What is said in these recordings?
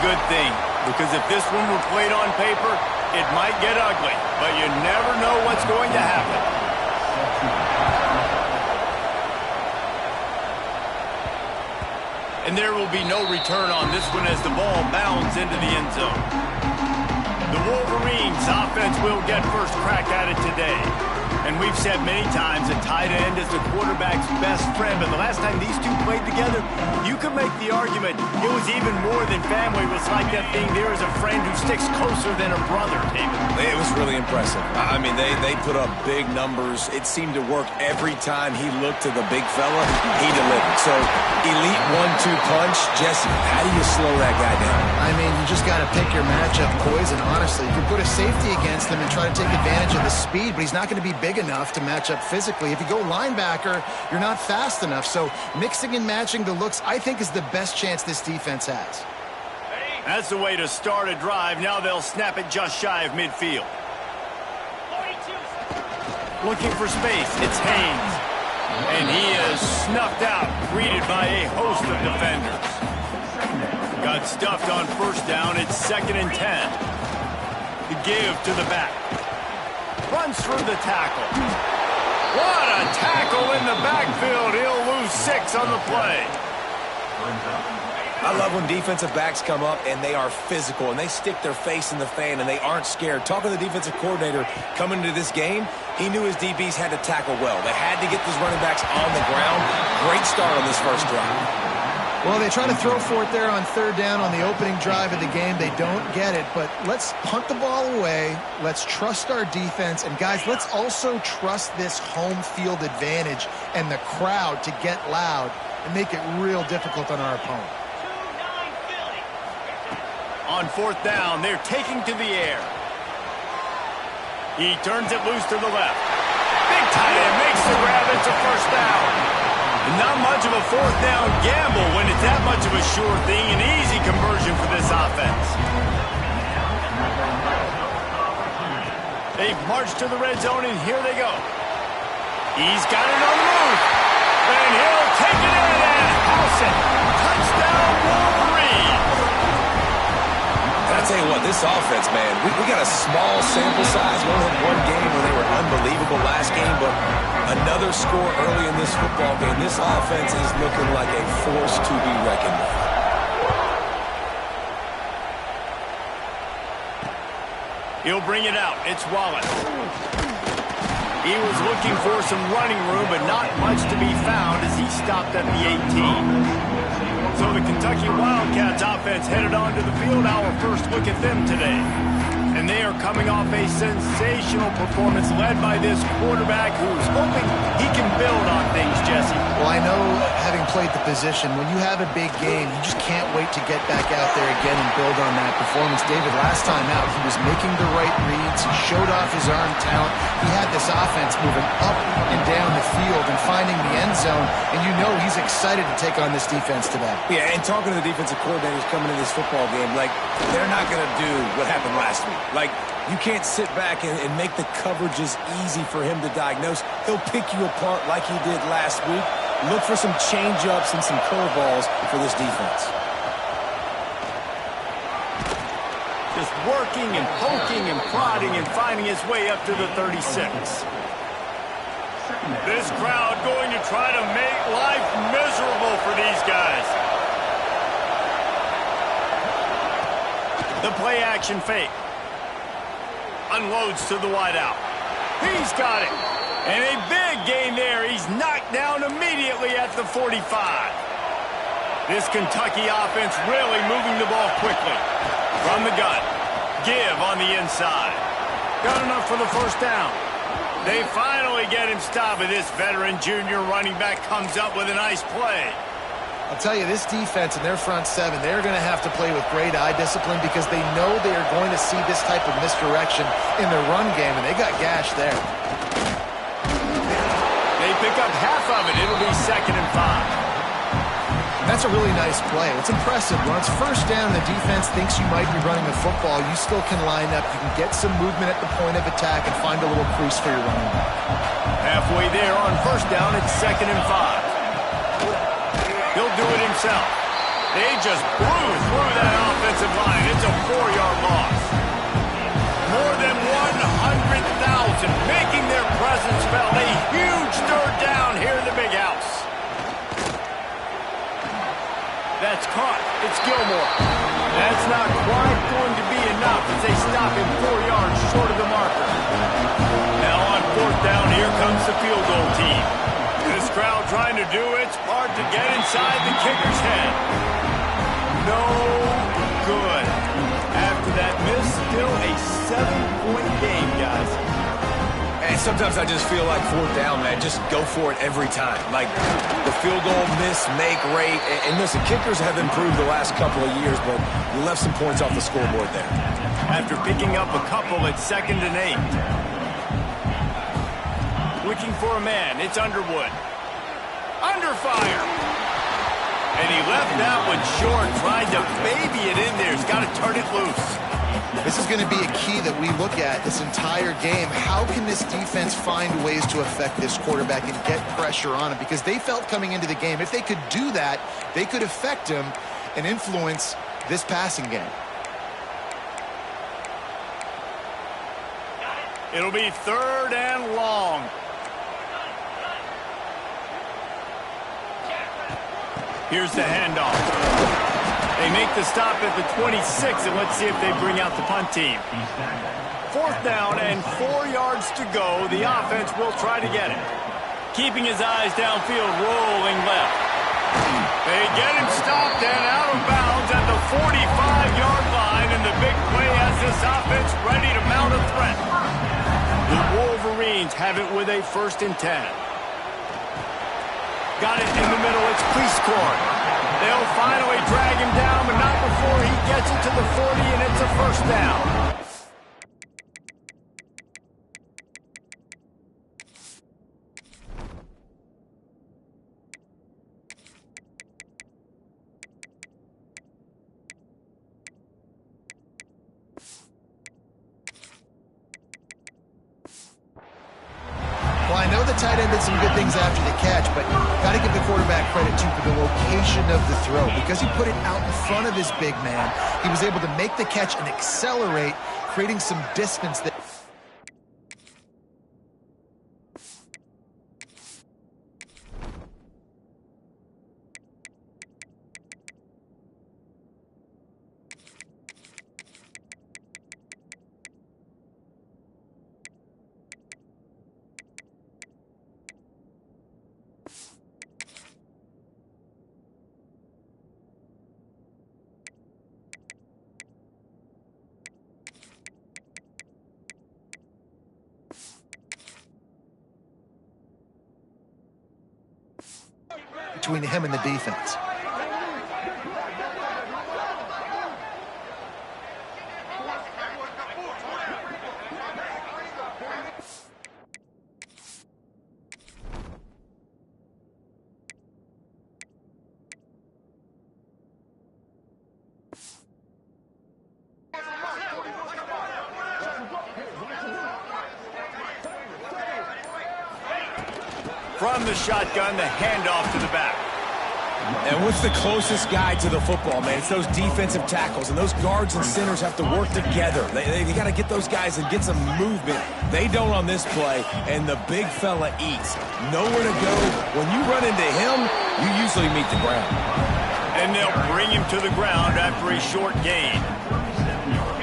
good thing, because if this one were played on paper, it might get ugly, but you never know what's going to happen. And there will be no return on this one as the ball bounds into the end zone. The Wolverines offense will get first crack at it today. And we've said many times a tight end is the quarterback's best friend, but the last time these two played together, you could make the argument it was even more than family. It was like that thing, there is a friend who sticks closer than a brother, David. It was really impressive. I mean, they put up big numbers. It seemed to work every time he looked to the big fella. He delivered. So, elite 1-2 punch. Jesse, how do you slow that guy down? I mean, you just got to pick your matchup poison, honestly. You can put a safety against him and try to take advantage of the speed, but he's not going to be big enough to match up physically. If you go linebacker, you're not fast enough. So mixing and matching the looks, I think, is the best chance this defense has. That's the way to start a drive. Now they'll snap it just shy of midfield. Looking for space. It's Haynes. And he is snuffed out, greeted by a host of defenders. Got stuffed on first down. It's 2nd and 10. The give to the back. Runs through the tackle. What a tackle in the backfield. He'll lose 6 on the play. I love when defensive backs come up and they are physical and they stick their face in the fan and they aren't scared. Talking to the defensive coordinator coming into this game, he knew his DBs had to tackle well. They had to get these running backs on the ground. Great start on this first drive. Well, they try to throw for it there on 3rd down on the opening drive of the game. They don't get it, but let's punt the ball away. Let's trust our defense. And, guys, let's also trust this home field advantage and the crowd to get loud and make it real difficult on our opponent. On 4th down, they're taking to the air. He turns it loose to the left. Big tight end makes the grab. It's a first down. Not much of a 4th down gamble when it's that much of a sure thing. An easy conversion for this offense. They've marched to the red zone, and here they go. He's got it on the move. And he'll take it in and house it. Touchdown, Wolverines. I tell you what, this offense, man, we got a small sample size. We only had one game where they were unbelievable last game, but another score early in this football game. This offense is looking like a force to be reckoned with. He'll bring it out. It's Wallace. He was looking for some running room, but not much to be found as he stopped at the 18. So the Kentucky Wildcats offense headed onto the field. Our first look at them today. And they are coming off a sensational performance led by this quarterback who's hoping he can build on things, Jesse. Well, I know, having played the position, when you have a big game, you just can't wait to get back out there again and build on that performance. David, last time out, he was making the right reads. He showed off his arm talent. He had this offense moving up and down the field and finding the end zone. And you know he's excited to take on this defense today. Yeah, and talking to the defensive coordinators coming in this football game, like, they're not going to do what happened last week. Like, you can't sit back and make the coverages easy for him to diagnose. He'll pick you apart like he did last week. Look for some change-ups and some curveballs for this defense. Just working and poking and prodding and finding his way up to the 36. This crowd going to try to make life miserable for these guys. The play-action fake. Unloads to the wideout. He's got it. And a big gain there. He's knocked down immediately at the 45. This Kentucky offense really moving the ball quickly. From the gun. Give on the inside. Got enough for the first down. They finally get him stopped, and this veteran junior running back comes up with a nice play. I'll tell you, this defense and their front seven, they're going to have to play with great eye discipline because they know they are going to see this type of misdirection in their run game, and they got gashed there. They pick up half of it. It'll be 2nd and 5. That's a really nice play. It's impressive. When it's first down, the defense thinks you might be running the football. You still can line up. You can get some movement at the point of attack and find a little crease for your running back. Halfway there on first down, it's 2nd and 5. He'll do it himself. They just blew through that offensive offensive line. It's a 4-yard loss. More than 100,000 making their presence felt. A huge third down here in the big house. That's caught. It's Gilmore. That's not quite going to be enough as they stop him 4 yards short of the marker. Now on fourth down, here comes the field goal team. This crowd trying to do its part to get inside the kicker's head. No good. After that miss, still a 7-point game, guys. And sometimes I just feel like fourth down, man, just go for it every time. Like the field goal miss, make rate. And listen, kickers have improved the last couple of years, but you left some points off the scoreboard there. After picking up a couple at 2nd and 8. Looking for a man. It's Underwood. Under fire. And he left that one short, tried to baby it in there. He's got to turn it loose. This is going to be a key that we look at this entire game. How can this defense find ways to affect this quarterback and get pressure on him? Because they felt coming into the game, if they could do that, they could affect him and influence this passing game. It'll be 3rd and long. Here's the handoff. They make the stop at the 26, and let's see if they bring out the punt team. 4th down and 4 yards to go. The offense will try to get it. Keeping his eyes downfield, rolling left. They get him stopped and out of bounds at the 45-yard line, and the big play has this offense ready to mount a threat. The Wolverines have it with a 1st and 10. Got it in the middle. It's Prieskorn. They'll finally drag him down, but not before he gets it to the 40, and it's a 1st down. Well, I know the tight end did some good things after the catch, but got to give the quarterback credit, too, for the location of the throw. Because he put it out in front of his big man, he was able to make the catch and accelerate, creating some distance that... between him and the defense. From the shotgun, the handoff to the back. And what's the closest guy to the football, man? It's those defensive tackles, and those guards and centers have to work together. They got to get those guys and get some movement. They don't on this play, and the big fella eats. Nowhere to go. When you run into him, you usually meet the ground. And they'll bring him to the ground after a short gain.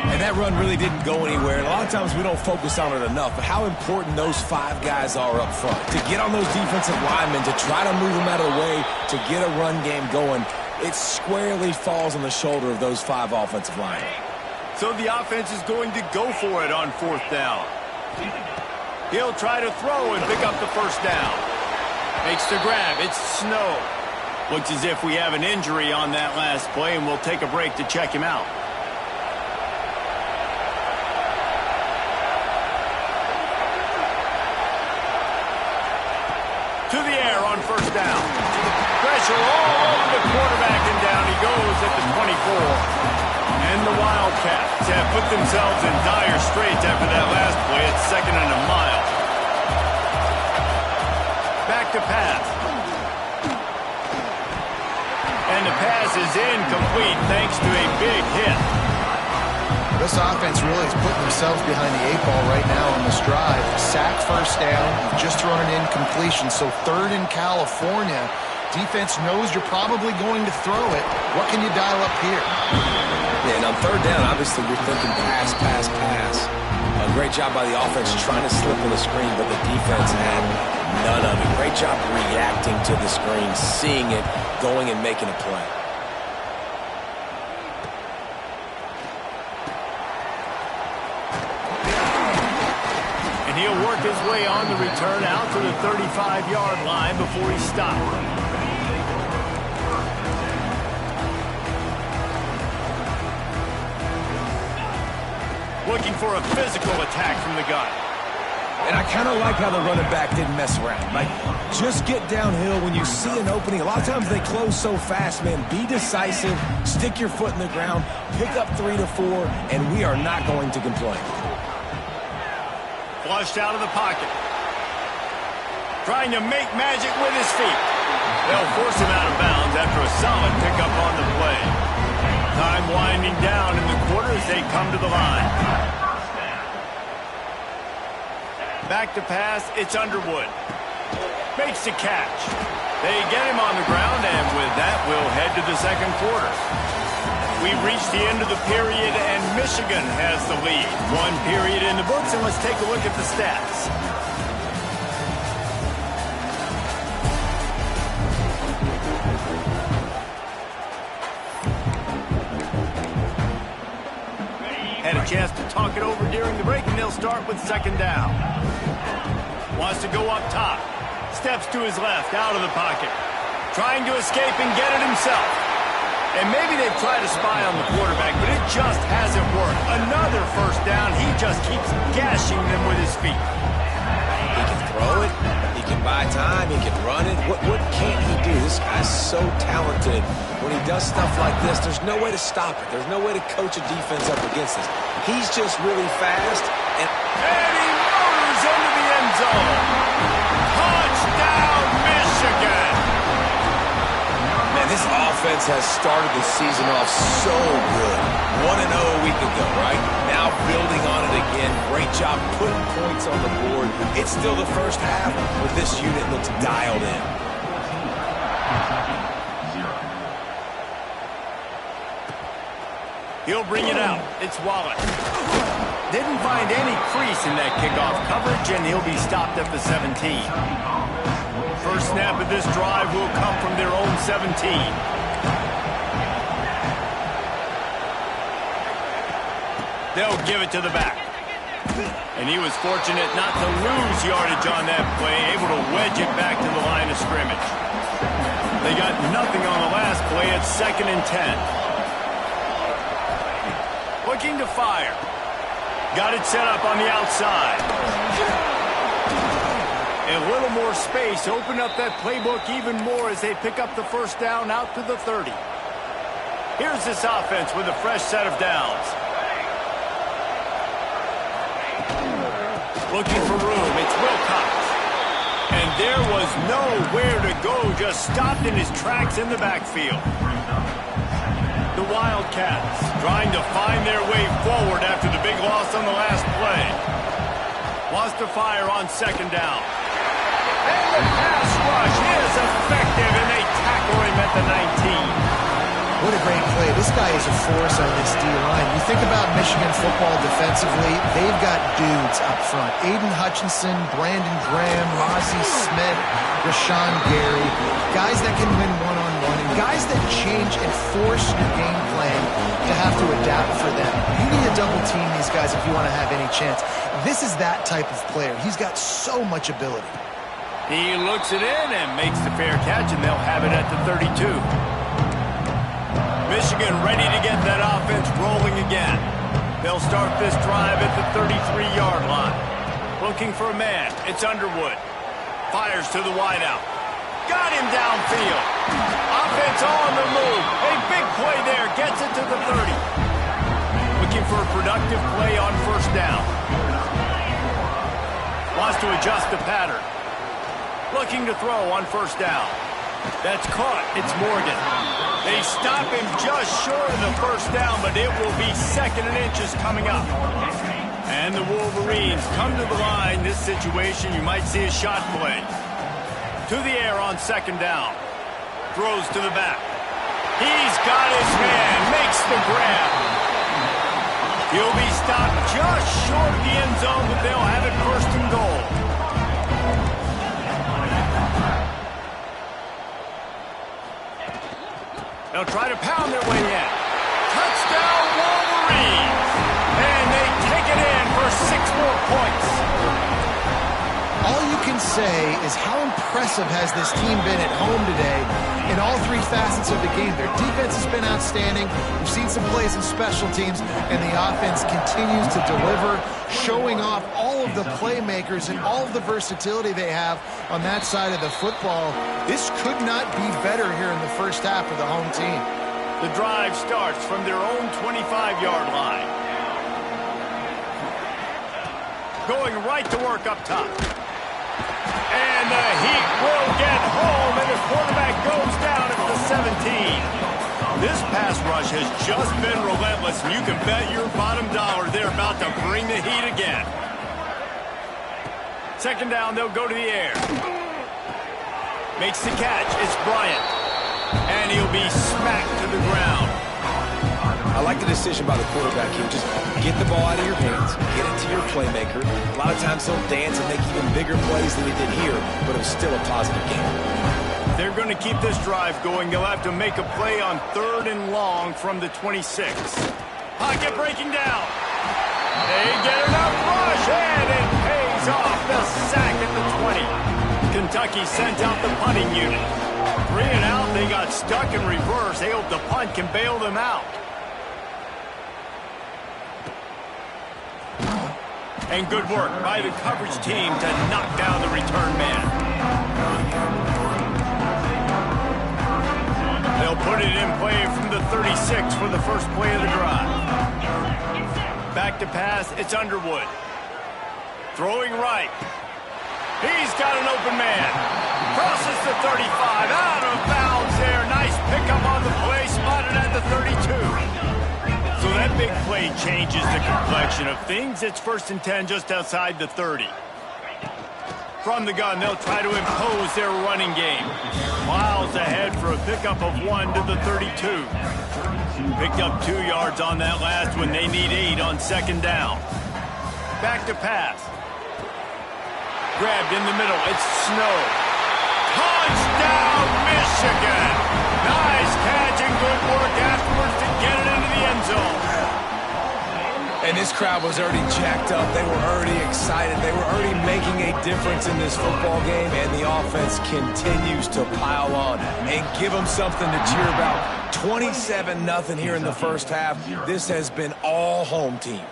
And that run really didn't go anywhere. And a lot of times we don't focus on it enough, but how important those 5 guys are up front. To get on those defensive linemen, to try to move them out of the way, to get a run game going, it squarely falls on the shoulder of those 5 offensive linemen. So the offense is going to go for it on 4th down. He'll try to throw and pick up the 1st down. Makes the grab. It's Snow. Looks as if we have an injury on that last play, and we'll take a break to check him out. To the air on 1st down. Pressure all over the quarterback, and down he goes at the 24. And the Wildcats have put themselves in dire straits after that last play. It's 2nd and a mile. Back to pass. And the pass is incomplete thanks to a big hit. This offense really is putting themselves behind the 8 ball right now on this drive. Sack first down. You've just thrown an incompletion. So 3rd in California. Defense knows you're probably going to throw it. What can you dial up here? Yeah, and on 3rd down, obviously you're thinking pass, pass, pass. A great job by the offense trying to slip on the screen, but the defense had none of it. Great job reacting to the screen, seeing it, going and making a play. He'll work his way on the return out to the 35-yard line before he stopped. Looking for a physical attack from the gun. And I kind of like how the running back didn't mess around. Like, just get downhill when you see an opening. A lot of times they close so fast, man. Be decisive, stick your foot in the ground, pick up 3 to 4, and we are not going to complain. Flushed out of the pocket. Trying to make magic with his feet. They'll force him out of bounds after a solid pickup on the play. Time winding down in the quarter as they come to the line. Back to pass, it's Underwood. Makes the catch. They get him on the ground, and with that, we'll head to the second quarter. We've reached the end of the period, and Michigan has the lead. 1 period in the books, and let's take a look at the stats. Had a chance to talk it over during the break, and they'll start with 2nd down. Wants to go up top. Steps to his left, out of the pocket. Trying to escape and get it himself. And maybe they've tried to spy on the quarterback, but it just hasn't worked. Another 1st down. He just keeps gashing them with his feet. He can throw it. He can buy time. He can run it. What can't he do? This guy's so talented. When he does stuff like this, there's no way to stop it. There's no way to coach a defense up against this. He's just really fast. And he motors into the end zone. Touchdown, Michigan. Man, this offense has started the season off so good. 1-0 a week ago, right? Now building on it again. Great job putting points on the board. It's still the first half, but this unit looks dialed in. He'll bring it out. It's Wallace. Didn't find any crease in that kickoff coverage, and he'll be stopped at the 17. First snap of this drive will come from their own 17. They'll give it to the back. And he was fortunate not to lose yardage on that play, able to wedge it back to the line of scrimmage. They got nothing on the last play. It's 2nd and 10. Looking to fire. Got it set up on the outside. A little more space. Open up that playbook even more as they pick up the 1st down out to the 30. Here's this offense with a fresh set of downs. Looking for room. It's Wilcox. And there was nowhere to go. Just stopped in his tracks in the backfield. The Wildcats trying to find their way forward after the big loss on the last play. Wants to fire on 2nd down. And the pass rush is effective, and they tackle him at the 19. What a great play. This guy is a force on this D-line. You think about Michigan football defensively, they've got dudes up front. Aiden Hutchinson, Brandon Graham, Mozzie Smith, Rashawn Gary. Guys that can win one-on-one, and guys that change and force your game plan to have to adapt for them. You need to double team these guys if you want to have any chance. This is that type of player. He's got so much ability. He looks it in and makes the fair catch, and they'll have it at the 32. Michigan ready to get that offense rolling again. They'll start this drive at the 33-yard line. Looking for a man. It's Underwood. Fires to the wideout. Got him downfield. Offense on the move. A big play there. Gets it to the 30. Looking for a productive play on 1st down. Wants to adjust the pattern. Looking to throw on 1st down. That's caught. It's Morgan. They stop him just short of the first down, but it will be 2nd and inches coming up. And the Wolverines come to the line. This situation, you might see a shot play. To the air on 2nd down. Throws to the back. He's got his man. Makes the grab. He'll be stopped just short of the end zone, but they'll have it 1st and goal. They'll try to pound their way in. Touchdown, Wolverines! And they take it in for 6 more points. All you can say is how impressive has this team been at home today in all 3 facets of the game. Their defense has been outstanding. We've seen some plays in special teams, and the offense continues to deliver, showing off all of the playmakers and all of the versatility they have on that side of the football. This could not be better here in the first half for the home team. The drive starts from their own 25-yard line. Going right to work up top. And the Heat will get home, and the quarterback goes down at the 17. This pass rush has just been relentless, and you can bet your bottom dollar they're about to bring the heat again. 2nd down, they'll go to the air. Makes the catch. It's Bryant. And he'll be smacked to the ground. I like the decision by the quarterback here. Just get the ball out of your hands, get it to your playmaker. A lot of times he'll dance and make even bigger plays than he did here, but it was still a positive game. They're going to keep this drive going. They'll have to make a play on 3rd and long from the 26. Pocket breaking down. They get enough rush, and it pays off. The sack at the 20. Kentucky sent out the punting unit. 3 and out, they got stuck in reverse. They hope the punt can bail them out. And good work by the coverage team to knock down the return man. They'll put it in play from the 36 for the first play of the drive. Back to pass, it's Underwood. Throwing right. He's got an open man. Crosses the 35, out of bounds there. Nice pickup on the play, spotted at the 32. So that big play changes the complexion of things. It's 1st and 10 just outside the 30. From the gun, they'll try to impose their running game. Miles ahead for a pickup of 1 to the 32. Picked up 2 yards on that last one. They need 8 on 2nd down. Back to pass. Grabbed in the middle. It's Snow. Touchdown, Michigan! Nice catch and good work afterwards to get it into the end zone. And this crowd was already jacked up. They were already excited. They were already making a difference in this football game, and the offense continues to pile on and give them something to cheer about. 27-0 here in the first half. This has been all home team.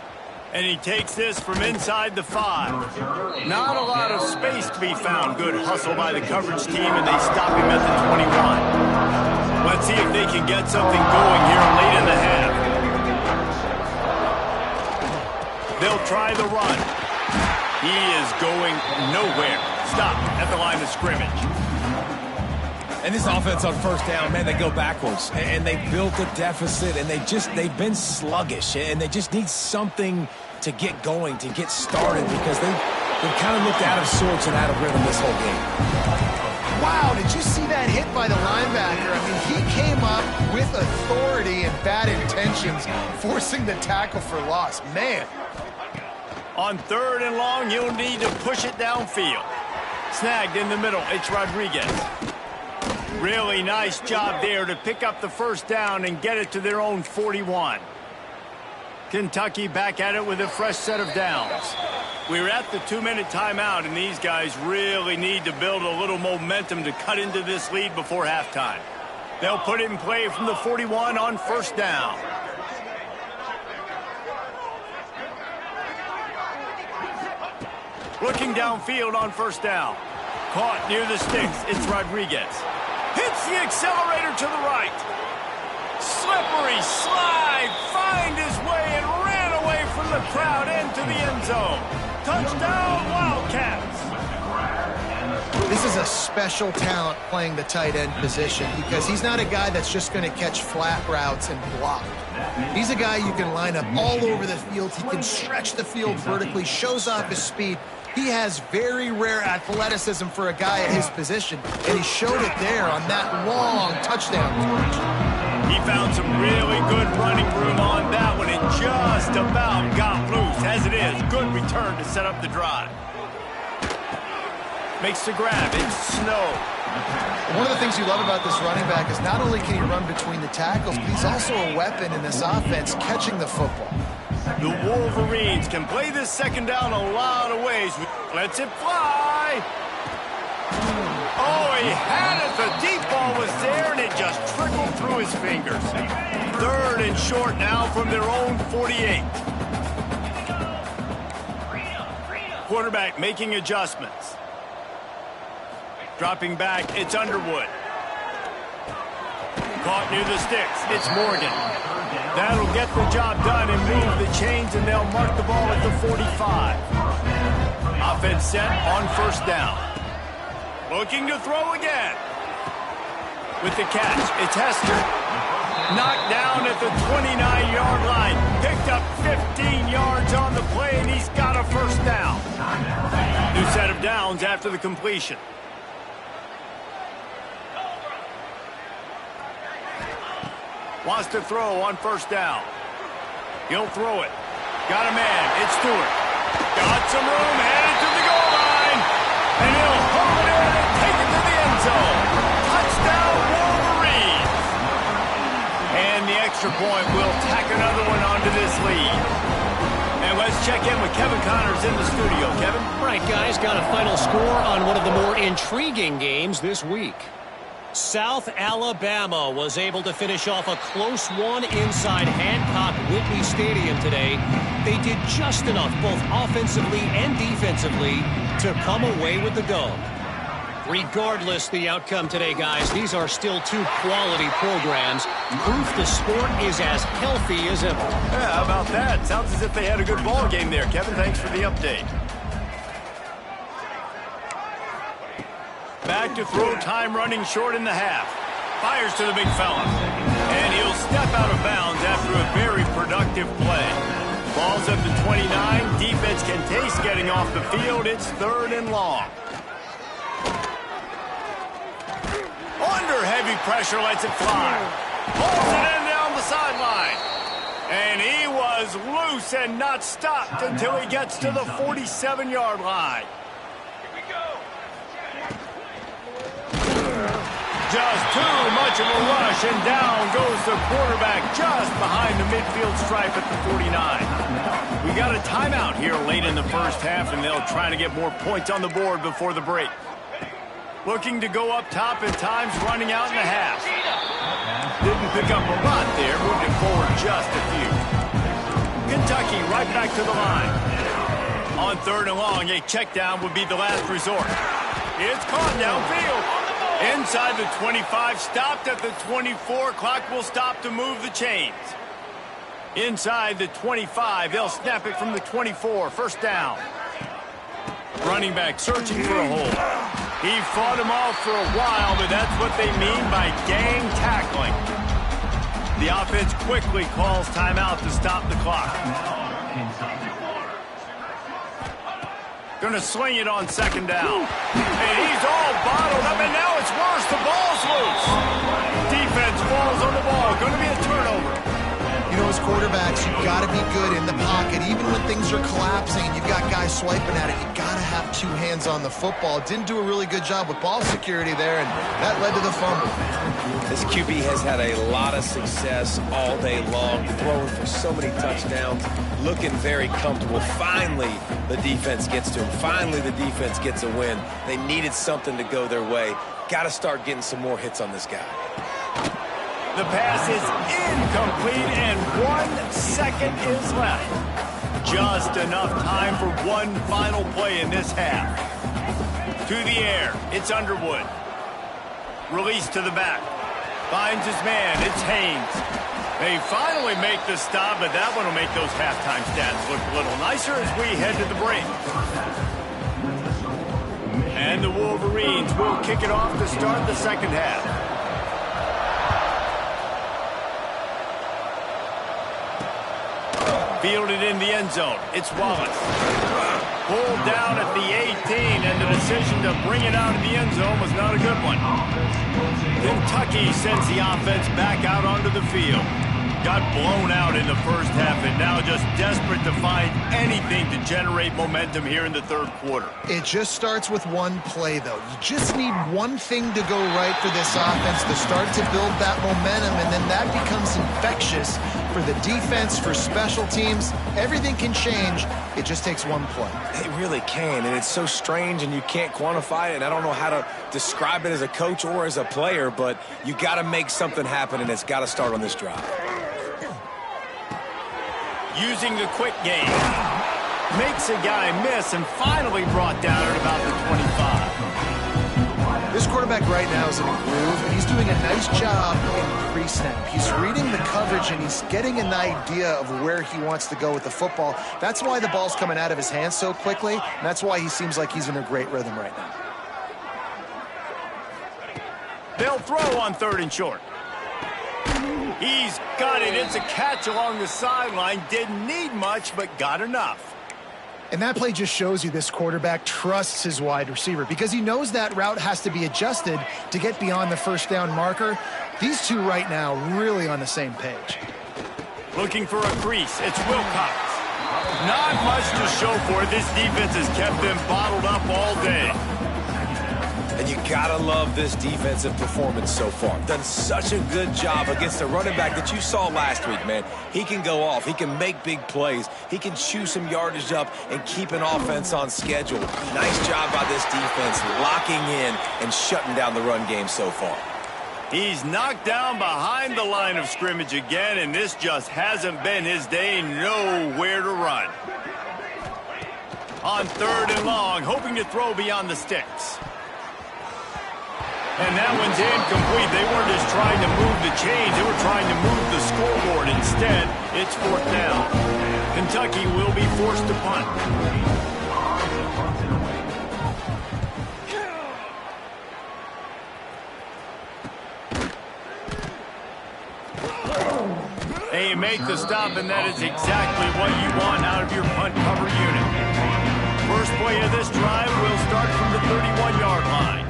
And he takes this from inside the 5. Not a lot of space to be found. Good hustle by the coverage team, and they stop him at the 21. Let's see if they can get something going here late in the half. They'll try the run. He is going nowhere. Stop at the line of scrimmage. And this offense on 1st down, man, they go backwards. And they built a deficit, and they've been sluggish. And they just need something to get going, to get started, because they've kind of looked out of sorts and out of rhythm this whole game. Wow, did you see that hit by the linebacker? I mean, he came up with authority and bad intentions, forcing the tackle for loss. Man. On 3rd and long, you'll need to push it downfield. Snagged in the middle, it's Rodriguez. Really nice job there to pick up the 1st down and get it to their own 41. Kentucky back at it with a fresh set of downs. We're at the 2-minute timeout, and these guys really need to build a little momentum to cut into this lead before halftime. They'll put it in play from the 41 on 1st down. Looking downfield on 1st down. Caught near the sticks. It's Rodriguez. Hits the accelerator to the right. Slippery slide. Find his way and ran away from the crowd into the end zone. Touchdown, Wildcats. This is a special talent playing the tight end position because he's not a guy that's just going to catch flat routes and block. He's a guy you can line up all over the field. He can stretch the field vertically, shows off his speed. He has very rare athleticism for a guy at his position, and he showed it there on that long touchdown catch. He found some really good running room on that one and just about got loose. As it is, good return to set up the drive. Makes the grab. It's Snow. One of the things you love about this running back is not only can he run between the tackles, but he's also a weapon in this offense catching the football. The Wolverines can play this second down a lot of ways. Lets it fly. Oh, he had it. The deep ball was there, and it just trickled through his fingers. 3rd and short now from their own 48. Quarterback making adjustments. Dropping back, it's Underwood. Caught near the sticks, it's Morgan. That'll get the job done and move the chains, and they'll mark the ball at the 45. Offense set on 1st down. Looking to throw again. With the catch, it's Hester. Knocked down at the 29-yard line. Picked up 15 yards on the play, and he's got a 1st down. New set of downs after the completion. Wants to throw on 1st down. He'll throw it. Got a man. It's Stewart. Got some room. Headed to the goal line. And he'll hold it in and take it to the end zone. Touchdown, Wolverines. And the extra point will tack another one onto this lead. And let's check in with Kevin Connors in the studio. Kevin? All right, guys, got a final score on one of the more intriguing games this week. South Alabama was able to finish off a close one inside Hancock-Whitney Stadium today. They did just enough, both offensively and defensively, to come away with the dub. Regardless the outcome today, guys, these are still 2 quality programs. Proof the sport is as healthy as ever. Yeah, how about that? Sounds as if they had a good ball game there. Kevin, thanks for the update. Back to throw, time running short in the half. Fires to the big fella. And he'll step out of bounds after a very productive play. Ball's at the 29. Defense can taste getting off the field. It's 3rd and long. Under heavy pressure, lets it fly. Pulls it in down the sideline. And he was loose and not stopped until he gets to the 47-yard line. Just too much of a rush, and down goes the quarterback just behind the midfield stripe at the 49. We got a timeout here late in the 1st half, and they'll try to get more points on the board before the break. Looking to go up top, and time's running out in the half. Didn't pick up a lot there, moved it forward just a few. Kentucky right back to the line. On 3rd and long, a check down would be the last resort. It's caught downfield. Inside the 25, stopped at the 24. Clock will stop to move the chains. Inside the 25, they'll snap it from the 24. 1st down. Running back searching for a hole. He fought him off for a while, but that's what they mean by gang tackling. The offense quickly calls timeout to stop the clock. Going to sling it on 2nd down. And he's all bottled up, and now it's worse. The ball's loose. Defense falls on the ball. Going to be a turnover. You know, as quarterbacks, you've got to be good in the pocket. Even when things are collapsing and you've got guys swiping at it, you've got to have 2 hands on the football. Didn't do a really good job with ball security there, and that led to the fumble. This QB has had a lot of success all day long, throwing for so many touchdowns, looking very comfortable. Finally, the defense gets to him. Finally, the defense gets a win. They needed something to go their way. Got to start getting some more hits on this guy. The pass is incomplete, and 1 second is left. Just enough time for one final play in this half. To the air, it's Underwood. Release to the back. Finds his man, it's Haynes. They finally make the stop, but that one will make those halftime stats look a little nicer as we head to the break. And the Wolverines will kick it off to start the second half. Fielded in the end zone. It's Wallace. Pulled down at the 18, and the decision to bring it out of the end zone was not a good one. Kentucky sends the offense back out onto the field. Got blown out in the first half and now just desperate to find anything to generate momentum here in the third quarter. It just starts with one play, though. You just need one thing to go right for this offense to start to build that momentum, and then that becomes infectious for the defense, for special teams. Everything can change. It just takes one play. It really can, and it's so strange, and you can't quantify it, and I don't know how to describe it as a coach or as a player, but you got to make something happen, and it's got to start on this drive. Using the quick game. Makes a guy miss and finally brought down at about the 25. This quarterback right now is in a groove, and he's doing a nice job in pre-snap. He's reading the coverage, and he's getting an idea of where he wants to go with the football. That's why the ball's coming out of his hands so quickly, and that's why he seems like he's in a great rhythm right now. They'll throw on 3rd and short. He's got it. It's a catch along the sideline. Didn't need much, but got enough. And that play just shows you this quarterback trusts his wide receiver because he knows that route has to be adjusted to get beyond the first down marker. These two right now really on the same page. Looking for a crease. It's Wilcox. Not much to show for it. This defense has kept them bottled up all day. And you gotta love this defensive performance so far. Done such a good job against the running back that you saw last week, man. He can go off. He can make big plays. He can chew some yardage up and keep an offense on schedule. Nice job by this defense locking in and shutting down the run game so far. He's knocked down behind the line of scrimmage again, and this just hasn't been his day. Nowhere to run. On 3rd and long, hoping to throw beyond the sticks. And that one's incomplete. They weren't just trying to move the chains. They were trying to move the scoreboard. Instead, it's 4th down. Kentucky will be forced to punt. And you make the stop, and that is exactly what you want out of your punt cover unit. First play of this drive will start from the 31-yard line.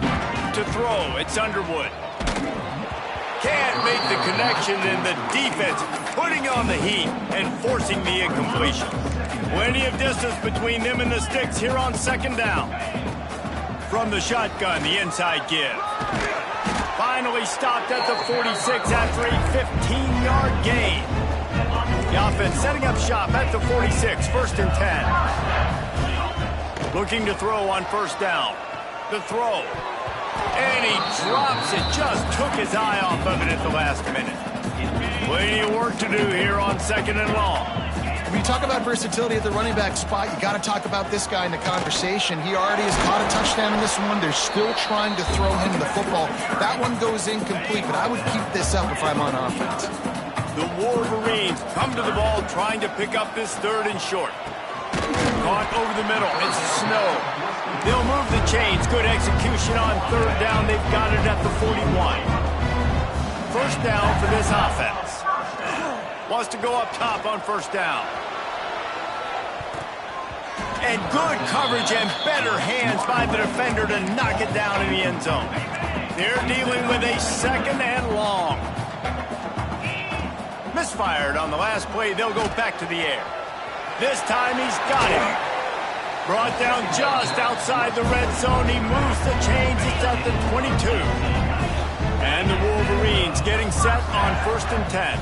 To throw, it's Underwood. Can't make the connection, and the defense putting on the heat and forcing the incompletion. Plenty of distance between them and the sticks here on 2nd down. From the shotgun, the inside give. Finally stopped at the 46 after a 15-yard gain. The offense setting up shop at the 46, 1st and 10. Looking to throw on 1st down. The throw. And he drops it. Just took his eye off of it at the last minute. Plenty of work to do here on 2nd and long. When you talk about versatility at the running back spot, you got to talk about this guy in the conversation. He already has caught a touchdown in this one. They're still trying to throw him the football. That one goes incomplete, but I would keep this up if I'm on offense. The Wolverines come to the ball trying to pick up this 3rd and short. Caught over the middle. It's Snow. They'll move the chains. Good execution on 3rd down. They've got it at the 41. 1st down for this offense. Wants to go up top on 1st down. And good coverage and better hands by the defender to knock it down in the end zone. They're dealing with a 2nd and long. Misfired on the last play. They'll go back to the air. This time he's got it. Brought down just outside the red zone. He moves the chains. It's at the 22. And the Wolverines getting set on 1st and 10.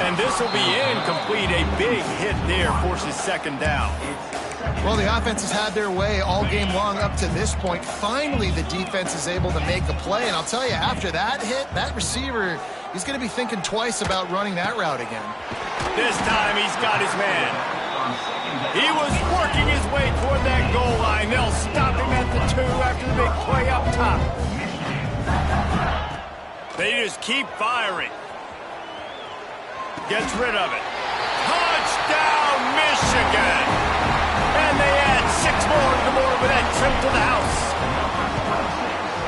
And this will be incomplete. A big hit there forces 2nd down. Well, the offense has had their way all game long up to this point. Finally, the defense is able to make a play. And I'll tell you, after that hit, that receiver, he's going to be thinking twice about running that route again. This time he's got his man. He was working his way toward that goal line. They'll stop him at the 2 after the big play up top. They just keep firing. Gets rid of it. Touchdown, Michigan! And they add 6 more trip to the house.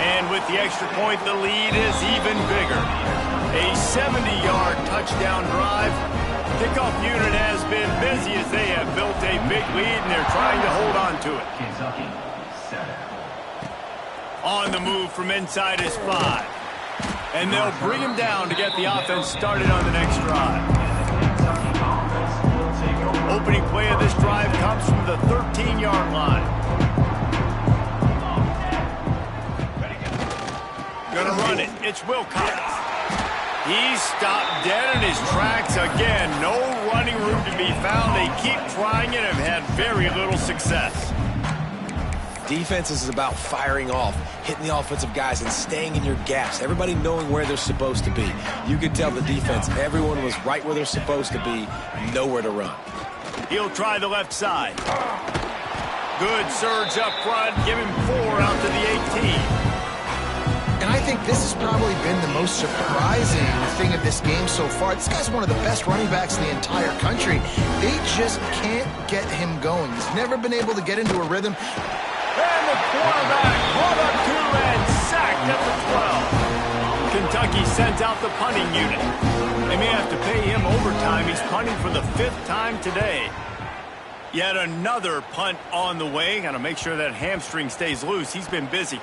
And with the extra point, the lead is even bigger. A 70-yard touchdown drive. Kickoff unit has been busy as they have built a big lead, and they're trying to hold on to it. Kentucky, 7. On the move from inside his 5. And they'll bring him down to get the offense started on the next drive. Opening play of this drive comes from the 13-yard line. Gonna run it. It's Wilcox. He's stopped dead in his tracks again. No running room to be found. They keep trying it and have had very little success. Defense is about firing off, hitting the offensive guys, and staying in your gaps. Everybody knowing where they're supposed to be. You could tell the defense, everyone was right where they're supposed to be, nowhere to run. He'll try the left side. Good surge up front. Give him 4 out to the 18. And I think this has probably been the most surprising thing of this game so far. This guy's one of the best running backs in the entire country. They just can't get him going. He's never been able to get into a rhythm. And the quarterback brought up 2 and sacked at the 12. Kentucky sends out the punting unit. They may have to pay him overtime. He's punting for the 5th time today. Yet another punt on the way. Got to make sure that hamstring stays loose. He's been busy.